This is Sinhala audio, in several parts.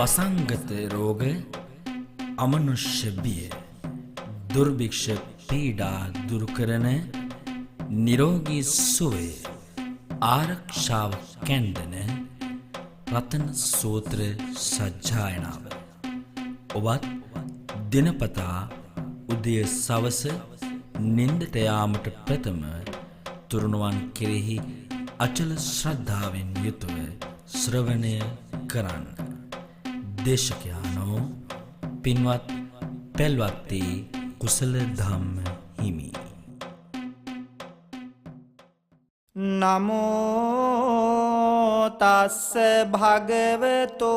වසංගත රෝග, අමනුෂ්‍ය බිය, දුර්භික්ෂ පීඩා දුරු කරන නිරෝගී සුවය ආරක්ෂාව කැන්දන රතන සූත්‍ර සජ්ජායනාව. ඔබත් දිනපතා උදය සවස නින්දට යාමට ප්‍රථම තුරුණුවන් කෙරෙහි අචල ශ්‍රද්ධාවෙන් යුතුව ශ්‍රවණය කරන්න. දේශකයානෝ පින්වත් පැල්වත්තේ කුසල ධම්ම හිමි. නමෝ තස්ස භගවතෝ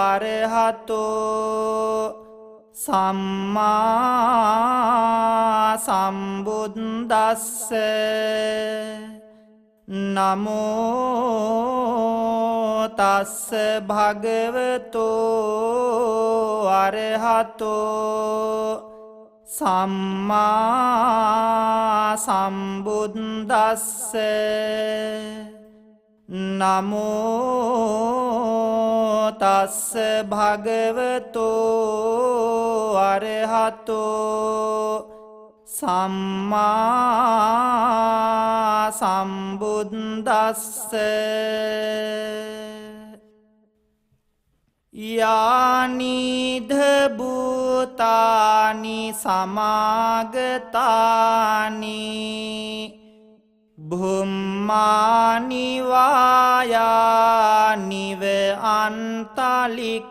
අරහතෝ සම්මා සම්බුද්දස්ස. නමෝ තස්ස භගවතෝ අරහතෝ සම්මා සම්බුද්දස්ස. නමෝ තස්ස භගවතෝ අරහතෝ සම්මා සම්බුද්දස්ස. යානිධ භූතානි සමාගතානි භුම්මානි වායානිව අන්තලික්ඛේ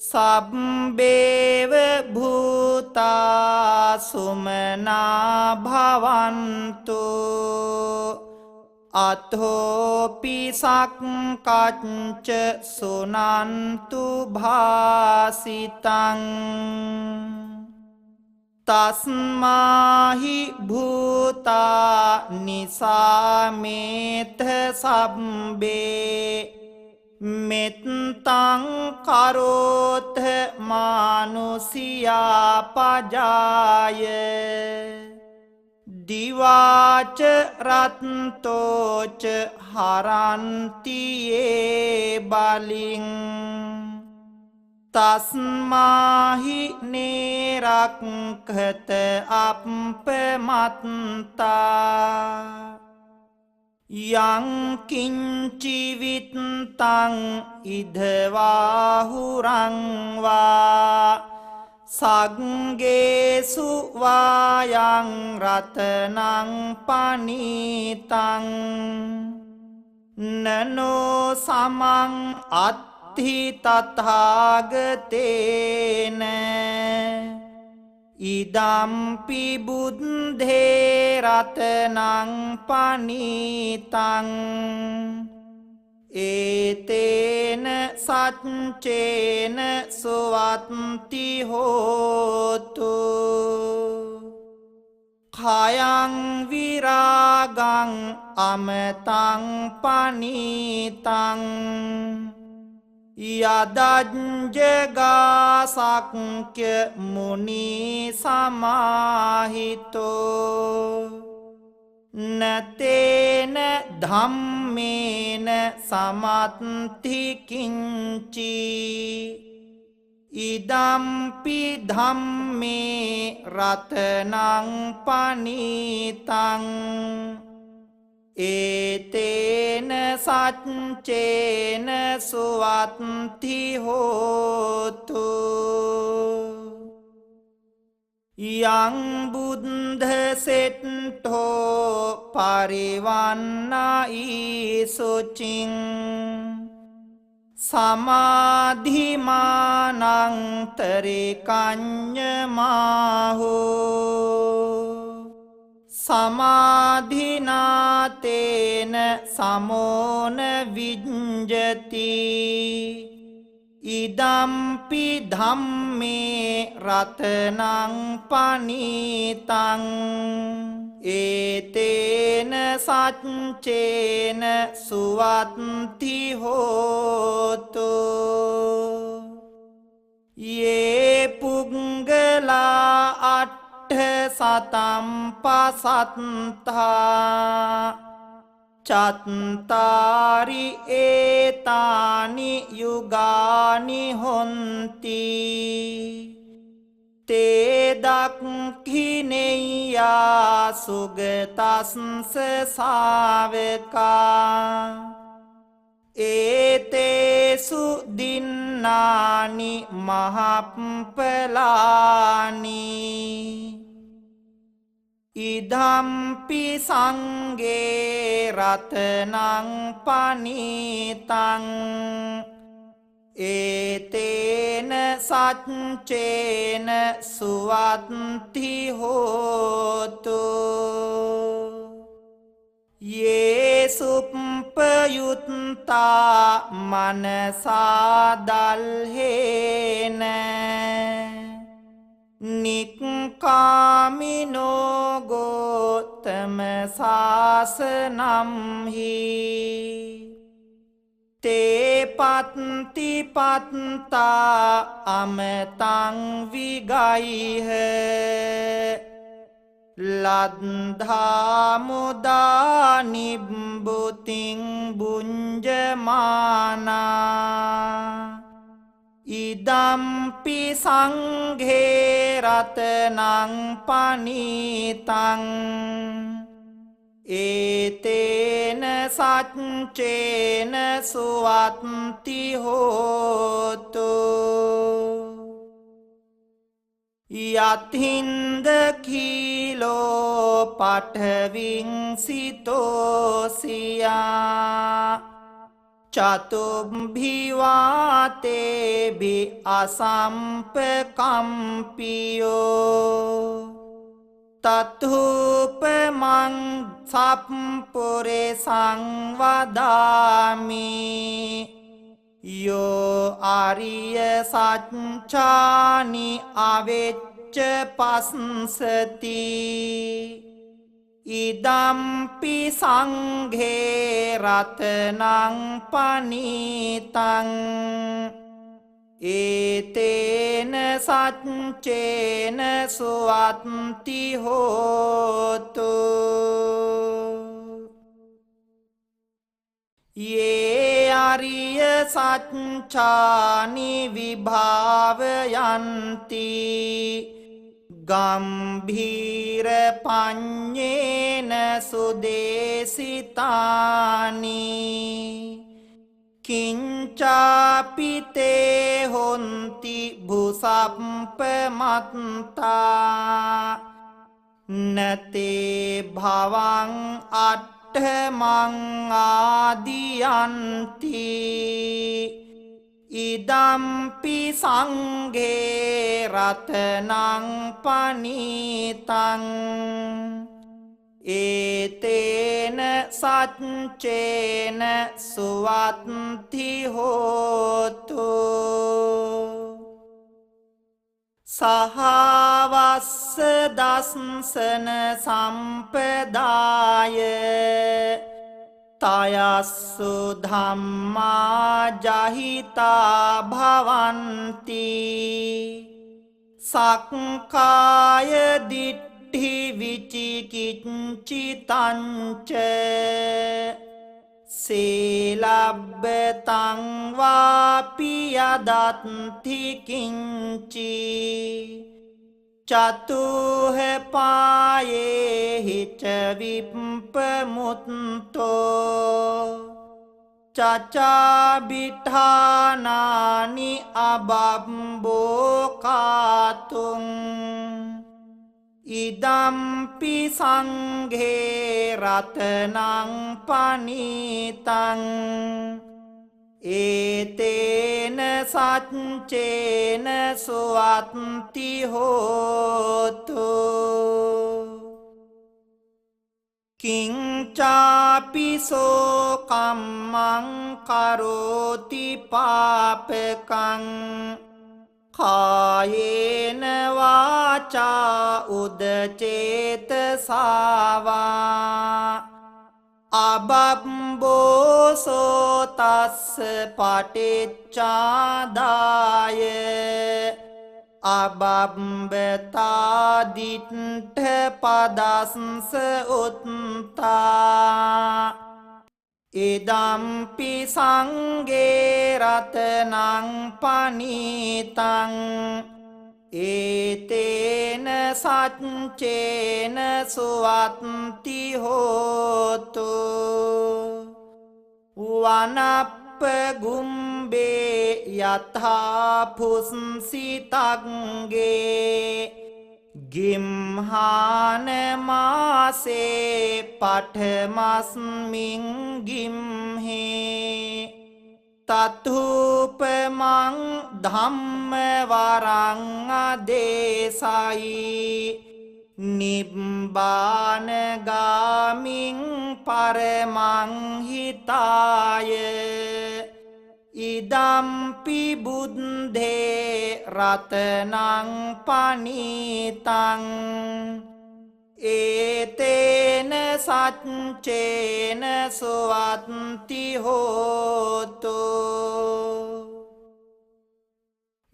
සබ්බේව භූතා සුමනා භවන්තු අතෝපි සක්කච්ච සුනන්තු භාසිතං තස්මාහි භූතා නිසාමේත සබ්බේ මෙත්තං කරෝත මානුසියා පජාය දිවාච රත්තෝච හරන්තියේ බලින් තස්මාහි නේරක්ඛත අප්පමත්තා යං කිංචිවිත්තං ඉදවාහුරං වා සග්ගේසු වායං රතනං පනීතං නනෝ සමං අත්ථි තථාගතේන ඉදම්පි බුද්ධේ රතනං පනීතං ඒතේන සච්චේන සුවත්ති හෝතු khයං විරාගං අමතං පනීතං යදජ්ජගාසක්ඛ්‍ය මුනි සමාහිතෝ නතේන ධම්මේන සමත්ති කිංචි ඉදම්පි ධම්මේ රතනං පනීතං ඒතේන සච්චේන සුවත්ති හෝතු යං බුද්ධ සෙට්ඨෝ පරිවන්නයි සුචින් සමාධිමානං තරේකඤ්ඤමාහෝ සමාධිනාතේන සමෝන විඤ්ජති ඉදම්පි ධම්මේ රතනං පනීතං ඒතේන සච්චේන සුවත්ති හෝතු යේ පුග්ගලා අට්ඨ සතම් පසත්තා චත්තාරි ඒතානි යුගානි හොන්ති තේ දක්ඛිනෙය්‍යා සුගතස්ස සාවකා ඒතේසු දින්නානි මහප්පලානි ඉදම්පි සංගේ රතනං පනීතං ඒතේන සච්චේන සුවත්ති හෝතු යේසුප්පයුත්තා මනසාදල්හේන නික්කාමිනෝ ගෝතම සාසනම්හි තේ පත්ති පත්තා අමතං විගයිහ ලද්ධා මුදා නිබ්බුතින් බුඤ්ජමානා ඉදම්පි සංඝේ රතනං පනීතං ඒතේන සච්චේන සුවත්ති හෝතු යත්හින්ද කීලෝ පඨවින් සිතෝසියා චතුම්භිවාතේභි අසම්පකම්පියෝ තත්හූපමං සප්පුරේ සංවදාමි යෝ ආරිය සච්චානි අවෙච්ච පස්සති ඉදම්පි සංඝේ රතනං පනීතං ඒතේන සච්චේන සුවත්ති හෝතු යේ ආරිය සච්චානි විභාවයන්ති ගම්භීර පඤ්ඤේන සුදේසිතානි කිංචාපිතේ හොන්ති භුසප්පමත්තා නතේ භවං අට්ඨමං ආදියන්ති ඉදම්පි සංඝේ රතනං පනීතං ඒතේන සච්චේන සුවත්ති හෝතු සහවස්ස දස්සන සම්පදාය තයස්සු ධම්මා ජහිතා භවන්ති සක්කාය දිට්ඨි විචිකිච්ඡිතංච සීලබ්බතං වාපි යදත්ති කිංචි චතුහ පායේ ච විප්පමුත්තෝ චචාබිඨානානි අබම්බෝකාතුං ඉදම්පි සංඝේ රතනං පනීතං ඒතේන සච්චේන සුවත්ති හෝතු කිංචාපිසෝ කම්මං කරෝති පාපකං කායේන වාචා උදචේතසාවා අබම්බෝසෝ තස්ස පටිච්චාදාය අබම්බතාදිට්ඨ පදස්ස උත්තා ඉදම්පි සංඝේ රතනං පනීතං ඒතේන සච්චේන සුවත්ති හෝතු වනප්ප ගුම්බේ යථා පුස්සිතග්ගේ ගිම්හාන මාසේ පඨමස්මින් ගිම්හේ තතුපමං ධම්ම වරං අදේසයි නිබ්බාන ගාමින් පරමං හිතාය ඉදම්පි බුද්ධේ රතනං පනීතං ඒතේන සච්චේන සුවත්ති හෝතු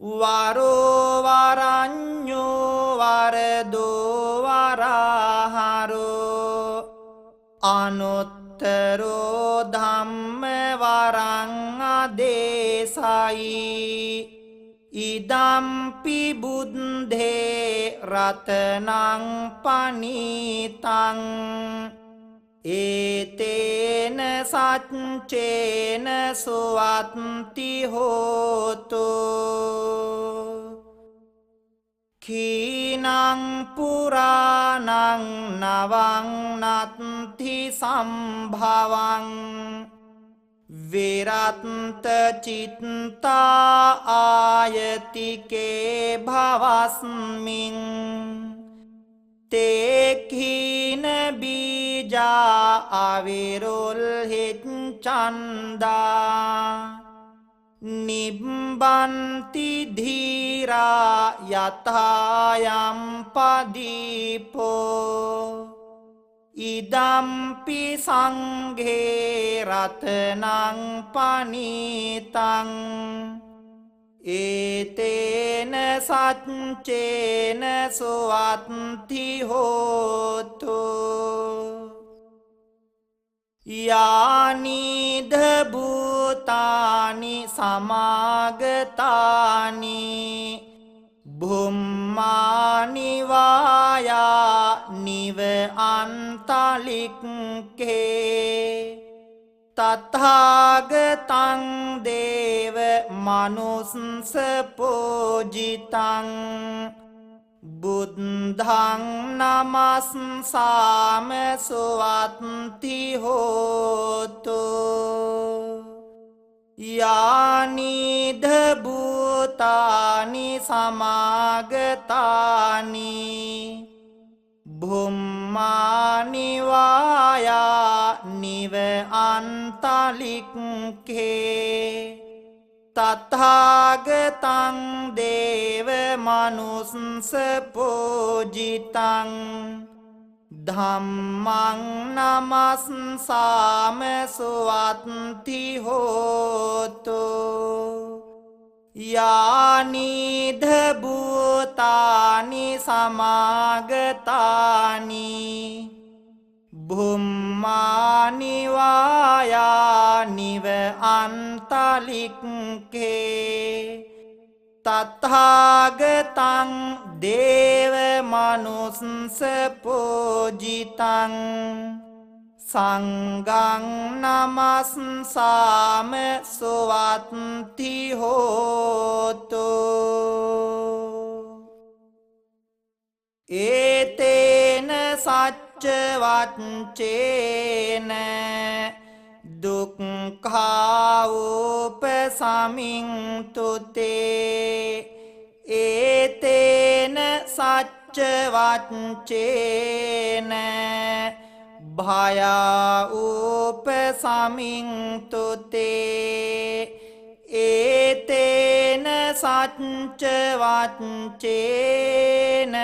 වරෝ වරඤ්ඤෝ වරදෝ වරහරෝ අනුත්තරෝ ධම්ම වරං අදේසයි ඉදම්පි බුද්ධේ රතනං පනීතං ඒතේන සච්චේන සුවත්ති හෝතු කීනං පුරාණං නවං නත්ති සම්භවං විරත්ත චිත්තා ආයතිකේ භවස්මින් තේකීන බීජා අවිරුල් හිච්ඡන්දා නිබ්බන්ති ධීරා යථායම් පදීපෝ ඉදම්පි සංඝේ රතනං පනීතං ඒතේන සච්චේන සුවත්ති හෝතු යානිද භූතානි සමාගතානි භුම්මානි වායා නිව අන්තලික්කේ තථාගතං දේව මනුස්ස පූජිතං බුද්ධං නමස්සාම සුවත්ති හෝතු යානිද භූතානි සමාගතානි භුම්මානි වායා නිව අන්තලික්කේ තථාගතං දේව මනුස්ස පූජිතං ධම්මං නමස්සාම සුවත්ති හෝතු යානිද භූතානි සමාගතානි භුම්මානි වායා නිව අන්තලික්කේ තථාගතං දේව මනුස්ස පූජිතං සංඝං නමස්සාම සුවත්ති හෝතු ඒතේන සච්ච වච්චේන දුක්ඛා උපසමින්තුතේ ඒතේන සච්ච වච්චේන භයා උපසමින්තුතේ ඒතේන සච්ච වච්චේන